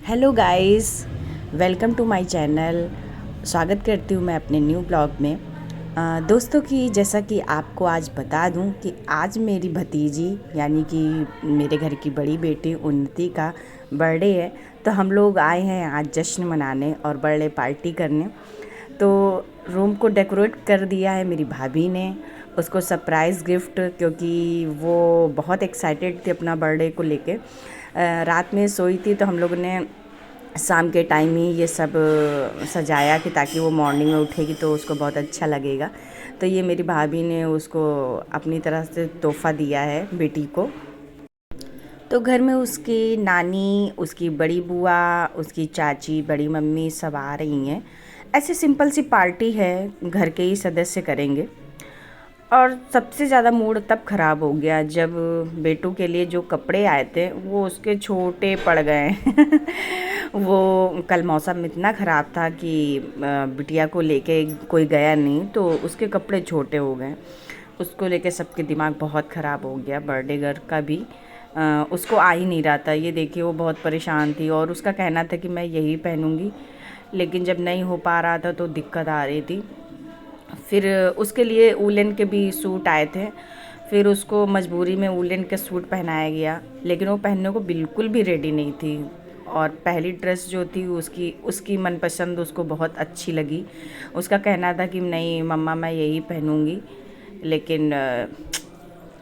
Hello guys, welcome to my channel. स्वागत करती हूँ मैं अपने न्यू ब्लॉग में। दोस्तों की जैसा कि आपको आज बता दूँ कि आज मेरी भतीजी यानी कि मेरे घर की बड़ी बेटी उन्नति का बर्थडे है। तो हम लोग आए हैं आज जश्न मनाने और बर्थडे पार्टी करने। तो रूम को डेकोरेट कर दिया है मेरी भाभी ने, उसको सरप्राइज़ गिफ्ट, क्योंकि वो बहुत एक्साइटेड थी अपना बर्थडे को लेके। रात में सोई थी तो हम लोगों ने शाम के टाइम ही ये सब सजाया कि ताकि वो मॉर्निंग में उठेगी तो उसको बहुत अच्छा लगेगा। तो ये मेरी भाभी ने उसको अपनी तरह से तोहफ़ा दिया है बेटी को। तो घर में उसकी नानी, उसकी बड़ी बुआ, उसकी चाची, बड़ी मम्मी सब आ रही हैं। ऐसे सिंपल सी पार्टी है, घर के ही सदस्य करेंगे। और सबसे ज़्यादा मूड तब ख़राब हो गया जब बेटू के लिए जो कपड़े आए थे वो उसके छोटे पड़ गए। वो कल मौसम इतना ख़राब था कि बिटिया को लेके कोई गया नहीं तो उसके कपड़े छोटे हो गए। उसको लेके सबके दिमाग बहुत ख़राब हो गया। बर्थडे गर्ल का भी उसको आ ही नहीं रहा था। ये देखिए वो बहुत परेशान थी और उसका कहना था कि मैं यही पहनूंगी, लेकिन जब नहीं हो पा रहा था तो दिक्कत आ रही थी। फिर उसके लिए वूलन के भी सूट आए थे, फिर उसको मजबूरी में वूलन के सूट पहनाया गया, लेकिन वो पहनने को बिल्कुल भी रेडी नहीं थी। और पहली ड्रेस जो थी उसकी उसकी मनपसंद उसको बहुत अच्छी लगी। उसका कहना था कि नहीं मम्मा मैं यही पहनूंगी, लेकिन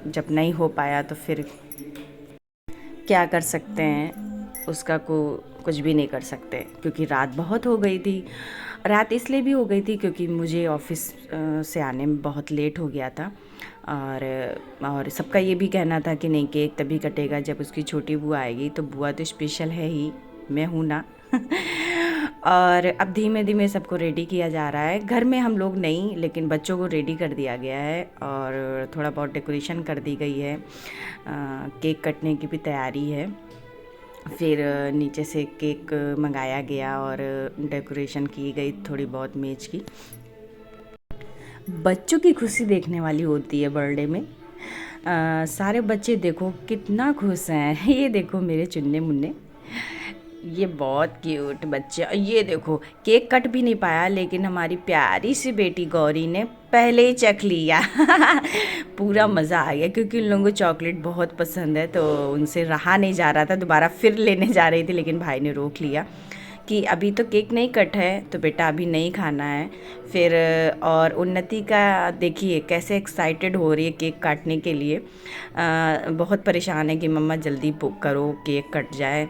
जब नहीं हो पाया तो फिर क्या कर सकते हैं, उसका को कुछ भी नहीं कर सकते क्योंकि रात बहुत हो गई थी। रात इसलिए भी हो गई थी क्योंकि मुझे ऑफिस से आने में बहुत लेट हो गया था। और सबका ये भी कहना था कि नहीं केक तभी कटेगा जब उसकी छोटी बुआ आएगी, तो बुआ तो स्पेशल है ही, मैं हूँ ना। और अब धीमे धीमे सबको रेडी किया जा रहा है। घर में हम लोग नहीं, लेकिन बच्चों को रेडी कर दिया गया है और थोड़ा बहुत डेकोरेशन कर दी गई है। केक कटने की भी तैयारी है। फिर नीचे से केक मंगाया गया और डेकोरेशन की गई थोड़ी बहुत मेज की। बच्चों की खुशी देखने वाली होती है बर्थडे में। सारे बच्चे देखो कितना खुश हैं। ये देखो मेरे चुन्ने मुन्ने, ये बहुत क्यूट बच्चे। और ये देखो केक कट भी नहीं पाया, लेकिन हमारी प्यारी सी बेटी गौरी ने पहले ही चख लिया। पूरा मज़ा आ गया क्योंकि उन लोगों को चॉकलेट बहुत पसंद है, तो उनसे रहा नहीं जा रहा था, दोबारा फिर लेने जा रही थी, लेकिन भाई ने रोक लिया कि अभी तो केक नहीं कट है तो बेटा अभी नहीं खाना है। फिर और उन्नति का देखिए कैसे एक्साइटेड हो रही है केक काटने के लिए। बहुत परेशान है कि मम्मा जल्दी करो केक कट जाए।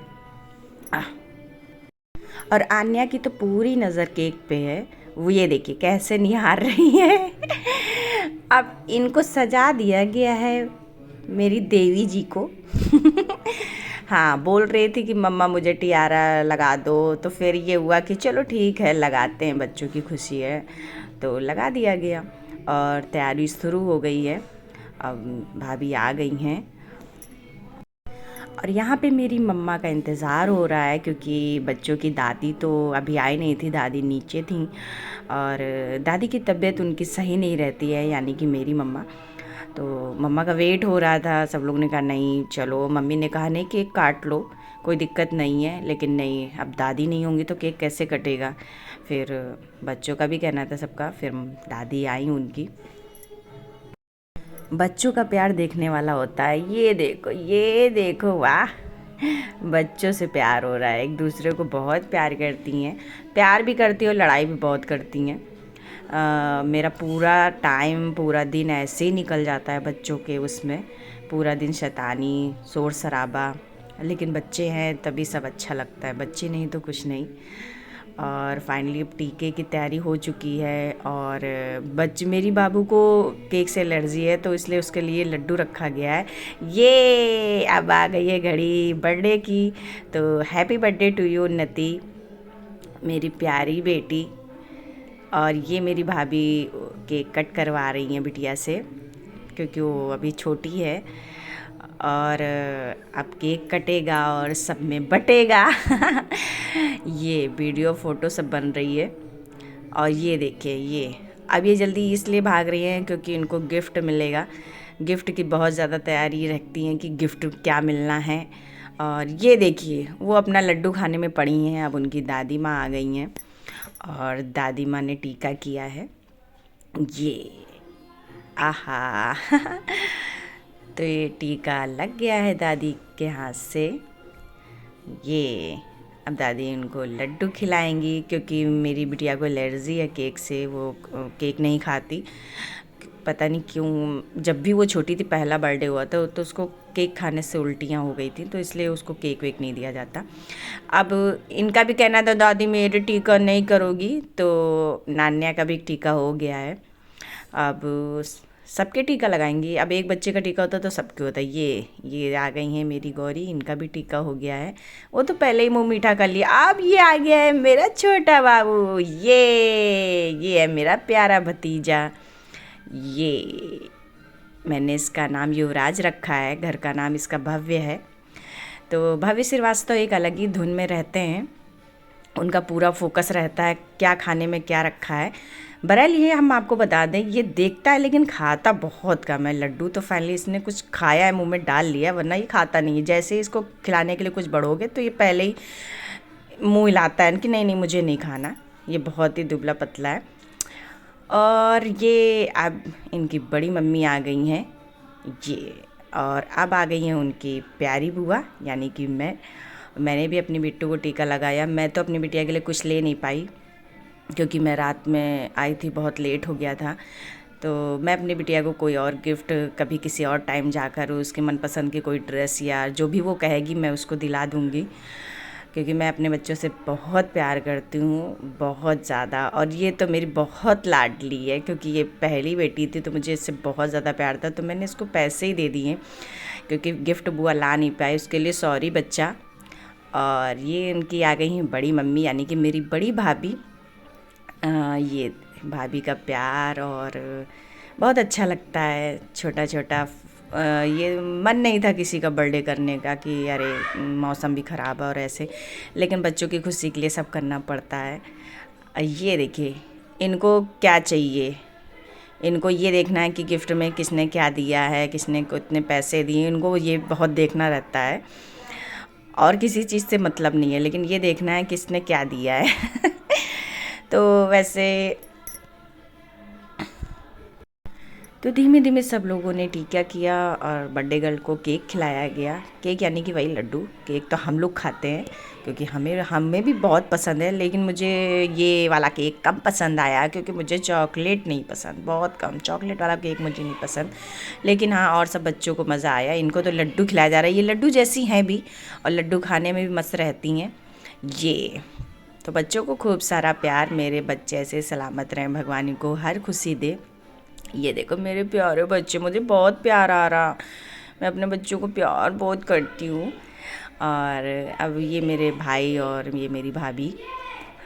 और आन्या की तो पूरी नज़र केक पे है। वो ये देखिए कैसे निहार रही है। अब इनको सजा दिया गया है मेरी देवी जी को। हाँ बोल रही थी कि मम्मा मुझे टियारा लगा दो, तो फिर ये हुआ कि चलो ठीक है लगाते हैं, बच्चों की खुशी है, तो लगा दिया गया और तैयारी शुरू हो गई है। अब भाभी आ गई हैं और यहाँ पे मेरी मम्मा का इंतज़ार हो रहा है क्योंकि बच्चों की दादी तो अभी आई नहीं थी, दादी नीचे थी और दादी की तबीयत उनकी सही नहीं रहती है, यानी कि मेरी मम्मा। तो मम्मा का वेट हो रहा था, सब लोग ने कहा नहीं चलो, मम्मी ने कहा नहीं केक काट लो कोई दिक्कत नहीं है, लेकिन नहीं अब दादी नहीं होंगी तो केक कैसे कटेगा। फिर बच्चों का भी कहना था सबका, फिर दादी आई उनकी। बच्चों का प्यार देखने वाला होता है। ये देखो वाह, बच्चों से प्यार हो रहा है, एक दूसरे को बहुत प्यार करती हैं, प्यार भी करती हैं और लड़ाई भी बहुत करती हैं। मेरा पूरा टाइम पूरा दिन ऐसे ही निकल जाता है बच्चों के उसमें, पूरा दिन शैतानी शोर शराबा, लेकिन बच्चे हैं तभी सब अच्छा लगता है, बच्चे नहीं तो कुछ नहीं। और फाइनली अब टीके की तैयारी हो चुकी है और मेरी बाबू को केक से एलर्जी है तो इसलिए उसके लिए लड्डू रखा गया है। ये अब आ गई है घड़ी बर्थडे की, तो हैप्पी बर्थडे टू यू उन्नति, मेरी प्यारी बेटी। और ये मेरी भाभी केक कट करवा रही हैं बिटिया से क्योंकि वो अभी छोटी है और अब केक कटेगा और सब में बटेगा। ये वीडियो फ़ोटो सब बन रही है और ये देखिए ये अब ये जल्दी इसलिए भाग रही हैं क्योंकि इनको गिफ्ट मिलेगा। गिफ्ट की बहुत ज़्यादा तैयारी रखती हैं कि गिफ्ट क्या मिलना है, और ये देखिए वो अपना लड्डू खाने में पड़ी हैं। अब उनकी दादी माँ आ गई हैं और दादी माँ ने टीका किया है। ये आहा तो ये टीका लग गया है दादी के हाथ से। ये अब दादी उनको लड्डू खिलाएंगी, क्योंकि मेरी बिटिया को एलर्जी है केक से, वो केक नहीं खाती। पता नहीं क्यों, जब भी वो छोटी थी पहला बर्थडे हुआ था तो उसको केक खाने से उल्टियाँ हो गई थी, तो इसलिए उसको केक वेक नहीं दिया जाता। अब इनका भी कहना था दादी मेरे टीका नहीं करोगी, तो नान्या का भी टीका हो गया है। अब सबके टीका लगाएंगी। अब एक बच्चे का टीका होता तो सबके होता है। ये आ गई हैं मेरी गौरी, इनका भी टीका हो गया है। वो तो पहले ही मुंह मीठा कर लिया। अब ये आ गया है मेरा छोटा बाबू, ये है मेरा प्यारा भतीजा। ये मैंने इसका नाम युवराज रखा है, घर का नाम इसका भव्य है। तो भव्य श्रीवास्तव एक अलग ही धुन में रहते हैं, उनका पूरा फोकस रहता है क्या खाने में क्या रखा है। बहरहाल ये हम आपको बता दें, ये देखता है लेकिन खाता बहुत कम है लड्डू। तो फाइनली इसने कुछ खाया है, मुंह में डाल लिया, वरना ये खाता नहीं है। जैसे ही इसको खिलाने के लिए कुछ बढ़ोगे तो ये पहले ही मुंह हिलाता है कि नहीं नहीं मुझे नहीं खाना। ये बहुत ही दुबला पतला है। और ये अब इनकी बड़ी मम्मी आ गई हैं ये, और अब आ गई हैं उनकी प्यारी बुआ यानी कि मैंने भी अपनी बिट्टू को टीका लगाया। मैं तो अपनी बिटिया के लिए कुछ ले नहीं पाई, क्योंकि मैं रात में आई थी, बहुत लेट हो गया था। तो मैं अपनी बिटिया को कोई और गिफ्ट कभी किसी और टाइम जाकर उसके मनपसंद की कोई ड्रेस या जो भी वो कहेगी मैं उसको दिला दूँगी, क्योंकि मैं अपने बच्चों से बहुत प्यार करती हूँ, बहुत ज़्यादा। और ये तो मेरी बहुत लाडली है, क्योंकि ये पहली बेटी थी तो मुझे इससे बहुत ज़्यादा प्यार था, तो मैंने इसको पैसे ही दे दिए, क्योंकि गिफ्ट बुआ ला नहीं पाए, उसके लिए सॉरी बच्चा। और ये इनकी आ गई हैं बड़ी मम्मी यानी कि मेरी बड़ी भाभी। ये भाभी का प्यार, और बहुत अच्छा लगता है छोटा छोटा। ये मन नहीं था किसी का बर्थडे करने का कि अरे मौसम भी ख़राब है और ऐसे, लेकिन बच्चों की खुशी के लिए सब करना पड़ता है। ये देखिए इनको क्या चाहिए, इनको ये देखना है कि गिफ्ट में किसने क्या दिया है, किसने कितने पैसे दिए, इनको ये बहुत देखना रहता है। और किसी चीज़ से मतलब नहीं है, लेकिन ये देखना है किसने क्या दिया है तो वैसे तो धीमे धीमे सब लोगों ने टीका किया और बर्थडे गर्ल को केक खिलाया गया। केक यानी कि वही लड्डू। केक तो हम लोग खाते हैं क्योंकि हमें भी बहुत पसंद है, लेकिन मुझे ये वाला केक कम पसंद आया, क्योंकि मुझे चॉकलेट नहीं पसंद, बहुत कम चॉकलेट वाला केक मुझे नहीं पसंद। लेकिन हाँ, और सब बच्चों को मज़ा आया। इनको तो लड्डू खिलाया जा रहा है, ये लड्डू जैसी हैं भी, और लड्डू खाने में भी मस्त रहती हैं ये। तो बच्चों को खूब सारा प्यार, मेरे बच्चे ऐसे सलामत रहें, भगवान इनको हर खुशी दे। ये देखो मेरे प्यारे बच्चे, मुझे बहुत प्यार आ रहा, मैं अपने बच्चों को प्यार बहुत करती हूँ। और अब ये मेरे भाई और ये मेरी भाभी,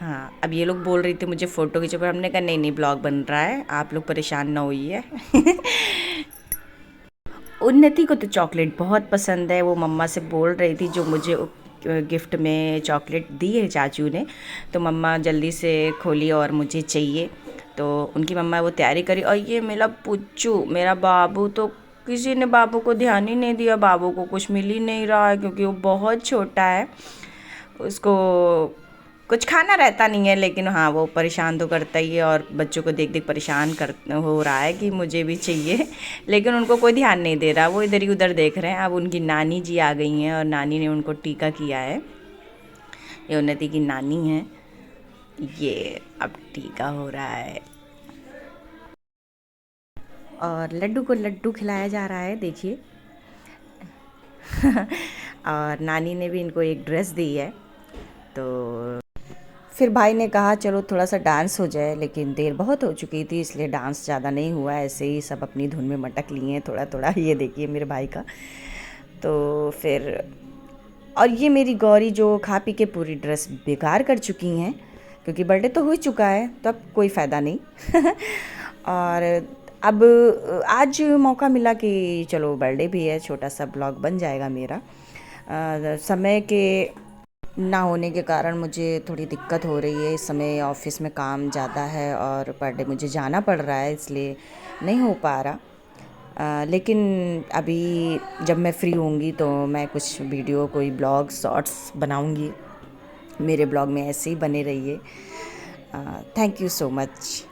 हाँ अब ये लोग बोल रही थी मुझे फ़ोटो खींचो, पर हमने कहा नहीं नहीं ब्लॉग बन रहा है, आप लोग परेशान ना होइए उन्नति को तो चॉकलेट बहुत पसंद है, वो मम्मा से बोल रही थी जो मुझे गिफ्ट में चॉकलेट दी है चाचू ने, तो मम्मा जल्दी से खोली और मुझे चाहिए। तो उनकी मम्मा वो तैयारी करी। और ये मेरा पुच्चू, मेरा बाबू, तो किसी ने बाबू को ध्यान ही नहीं दिया, बाबू को कुछ मिल ही नहीं रहा है क्योंकि वो बहुत छोटा है, उसको कुछ खाना रहता नहीं है। लेकिन हाँ वो परेशान तो करता ही है, और बच्चों को देख देख परेशान कर हो रहा है कि मुझे भी चाहिए लेकिन उनको कोई ध्यान नहीं दे रहा, वो इधर ही उधर देख रहे हैं। अब उनकी नानी जी आ गई हैं और नानी ने उनको टीका किया है। ये उन्नति की नानी है, ये अब टीका हो रहा है और लड्डू को लड्डू खिलाया जा रहा है, देखिए और नानी ने भी इनको एक ड्रेस दी है। तो फिर भाई ने कहा चलो थोड़ा सा डांस हो जाए, लेकिन देर बहुत हो चुकी थी इसलिए डांस ज़्यादा नहीं हुआ, ऐसे ही सब अपनी धुन में मटक लिए हैं थोड़ा थोड़ा। ये देखिए मेरे भाई का। तो फिर और ये मेरी गौरी जो खा पी के पूरी ड्रेस बेकार कर चुकी हैं, क्योंकि बर्थडे तो हो चुका है तो अब कोई फ़ायदा नहीं और अब आज मौका मिला कि चलो बर्थडे भी है, छोटा सा ब्लॉग बन जाएगा मेरा। समय के ना होने के कारण मुझे थोड़ी दिक्कत हो रही है, इस समय ऑफिस में काम ज़्यादा है और पर डे मुझे जाना पड़ रहा है, इसलिए नहीं हो पा रहा। लेकिन अभी जब मैं फ्री होंगी तो मैं कुछ वीडियो, कोई ब्लॉग शॉर्ट्स बनाऊंगी। मेरे ब्लॉग में ऐसे ही बने रहिए। Thank you so much.